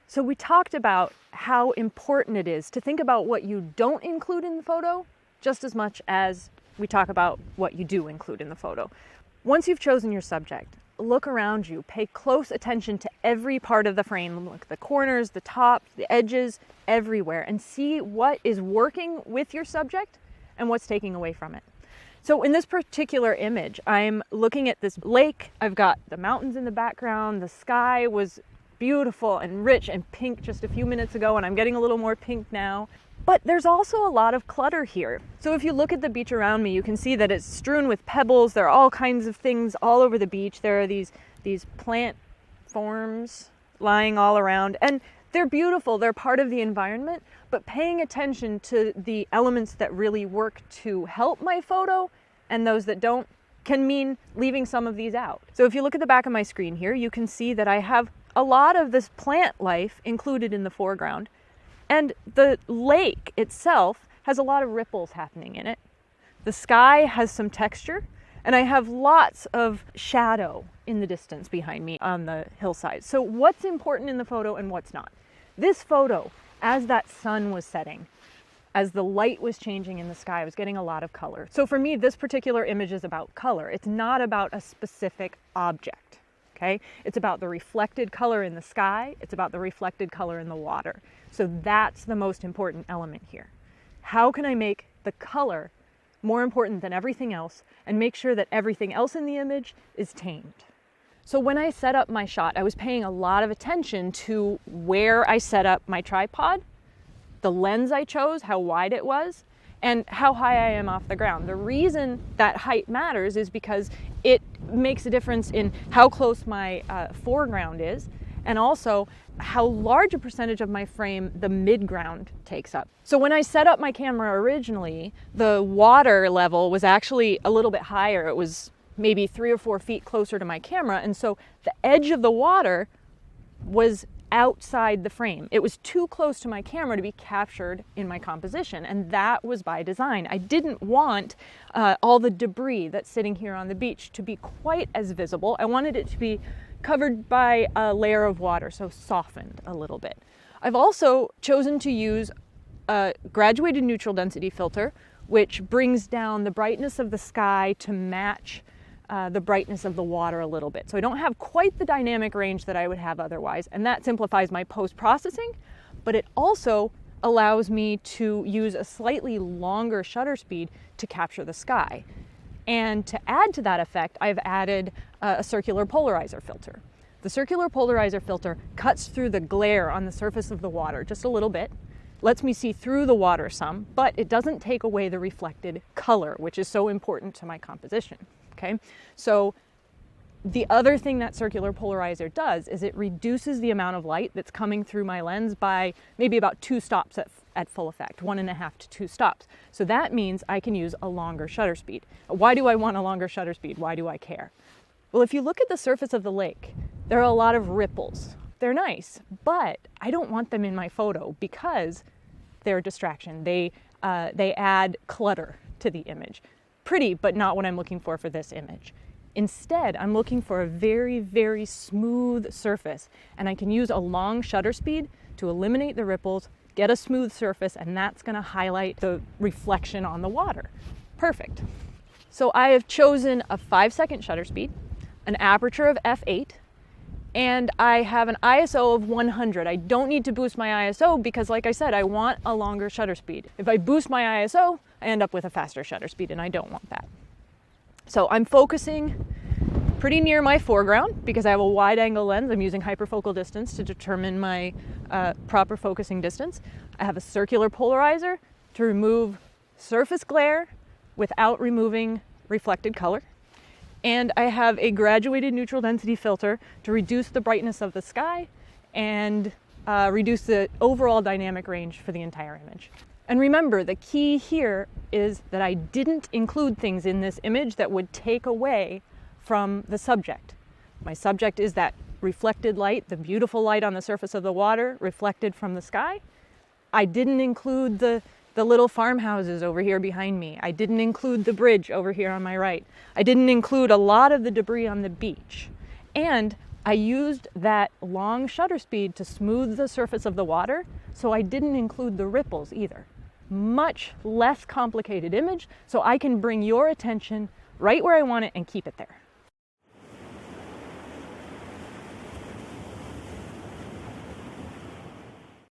So we talked about how important it is to think about what you don't include in the photo just as much as we talk about what you do include in the photo. Once you've chosen your subject, look around you, pay close attention to every part of the frame, look at the corners, the top, the edges, everywhere, and see what is working with your subject and what's taking away from it. So in this particular image, I'm looking at this lake. I've got the mountains in the background. The sky was beautiful and rich and pink just a few minutes ago, and I'm getting a little more pink now. But there's also a lot of clutter here. So if you look at the beach around me, you can see that it's strewn with pebbles. There are all kinds of things all over the beach. There are these plant forms lying all around, and they're beautiful. They're part of the environment, but paying attention to the elements that really work to help my photo and those that don't can mean leaving some of these out. So if you look at the back of my screen here, you can see that I have a lot of this plant life included in the foreground. And the lake itself has a lot of ripples happening in it. The sky has some texture, and I have lots of shadow in the distance behind me on the hillside. So what's important in the photo and what's not? This photo, as that sun was setting, as the light was changing in the sky, I was getting a lot of color. So for me, this particular image is about color. It's not about a specific object, okay? It's about the reflected color in the sky. It's about the reflected color in the water. So that's the most important element here. How can I make the color more important than everything else and make sure that everything else in the image is tamed? So when I set up my shot, I was paying a lot of attention to where I set up my tripod, the lens I chose, how wide it was, and how high I am off the ground. The reason that height matters is because it makes a difference in how close my foreground is, and also how large a percentage of my frame the midground takes up. So when I set up my camera originally, the water level was actually a little bit higher. It was maybe 3 or 4 feet closer to my camera, and so the edge of the water was outside the frame. It was too close to my camera to be captured in my composition, and that was by design. I didn't want all the debris that's sitting here on the beach to be quite as visible. I wanted it to be covered by a layer of water, so softened a little bit. I've also chosen to use a graduated neutral density filter, which brings down the brightness of the sky to match the brightness of the water a little bit. So I don't have quite the dynamic range that I would have otherwise, and that simplifies my post-processing, but it also allows me to use a slightly longer shutter speed to capture the sky. And to add to that effect, I've added a circular polarizer filter. The circular polarizer filter cuts through the glare on the surface of the water just a little bit, lets me see through the water some, but it doesn't take away the reflected color, which is so important to my composition. Okay, so the other thing that circular polarizer does is it reduces the amount of light that's coming through my lens by maybe about 2 stops at full effect, 1.5 to 2 stops. So that means I can use a longer shutter speed. Why do I want a longer shutter speed? Why do I care? Well, if you look at the surface of the lake, there are a lot of ripples. They're nice, but I don't want them in my photo because they're a distraction. They add clutter to the image. Pretty, but not what I'm looking for this image. Instead, I'm looking for a very, very smooth surface, and I can use a long shutter speed to eliminate the ripples, get a smooth surface, and that's going to highlight the reflection on the water. Perfect. So I have chosen a 5-second shutter speed, an aperture of f8, and I have an ISO of 100. I don't need to boost my ISO because, like I said, I want a longer shutter speed. If I boost my ISO, I end up with a faster shutter speed, and I don't want that. So I'm focusing pretty near my foreground because I have a wide angle lens. I'm using hyperfocal distance to determine my proper focusing distance. I have a circular polarizer to remove surface glare without removing reflected color. And I have a graduated neutral density filter to reduce the brightness of the sky and reduce the overall dynamic range for the entire image. And remember, the key here is that I didn't include things in this image that would take away from the subject. My subject is that reflected light, the beautiful light on the surface of the water reflected from the sky. I didn't include the little farmhouses over here behind me. I didn't include the bridge over here on my right. I didn't include a lot of the debris on the beach. And I used that long shutter speed to smooth the surface of the water, so I didn't include the ripples either. Much less complicated image, so I can bring your attention right where I want it and keep it there.